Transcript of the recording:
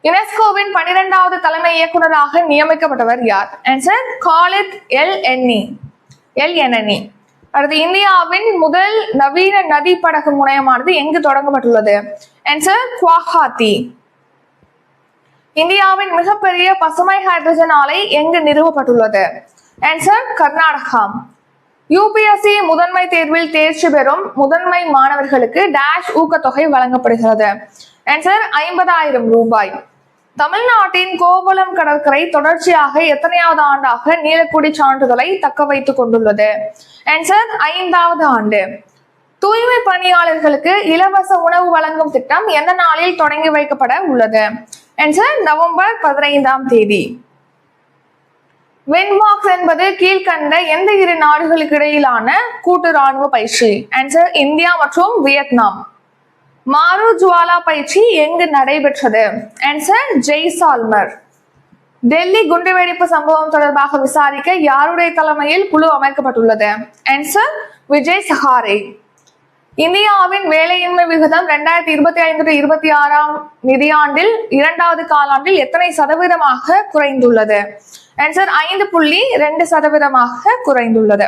யுனெஸ்கோவின் 12வது தலைமை இயக்குநராக நியமிக்கப்பட்டவர் யார்? Answer Khalid El Enany. அடுத்து, இந்தியாவின் முதல் நவீன நதி படகு முனையமானது எங்கு தொடங்கப்பட்டுள்ளது? ஆன்சர் குவாஹாத்தி. இந்தியாவின் மிகப்பெரிய பசுமை ஹைட்ரஜன் ஆலை எங்கு நிறுவப்பட்டுள்ளது? ஆன்சர் கர்நாடகா. யூபிஎஸ்சி முதன்மை தேர்வில் தேர்ச்சி பெறும் முதன்மை மாணவர்களுக்கு டேஷ் ஊக்கத்தொகை வழங்கப்படுகிறது? ஆன்சர் 50,000 ரூபாய். தமிழ்நாட்டின் கோவளம் கடற்கரை தொடர்ச்சியாக எத்தனையாவது ஆண்டாக நீலக்குடி சான்றிதழை தக்க வைத்துக் கொண்டுள்ளது? ஆன்சர் 5வது ஆண்டு. தூய்மை பணியாளர்களுக்கு இலவச உணவு வழங்கும் திட்டம் எந்த நாளில் தொடங்கி வைக்கப்பட உள்ளது? ஆன்சர் நவம்பர் 15ஆம் தேதி. வின்பாக்ஸ் என்பது கீழ்கண்ட எந்த இரு நாடுகளுக்கு இடையிலான கூட்டு ராணுவ பயிற்சி? ஆன்சர் இந்தியா மற்றும் வியட்நாம். மாரு ஜுவாலா பயிற்சி எங்கு நடைபெற்றது? ஆன்சர் ஜெய்சால்மர். டெல்லி குண்டுவெடிப்பு சம்பவம் தொடர்பாக விசாரிக்க யாருடைய தலைமையில் குழு அமைக்கப்பட்டுள்ளது? ஆன்சர் விஜய் சஹாரே. இந்தியாவின் வேலையின்மை விகிதம் 2025-26 நிதியாண்டில் 2வது காலாண்டில் எத்தனை சதவீதமாக குறைந்துள்ளது? ஆன்சர் 5.2% குறைந்துள்ளது.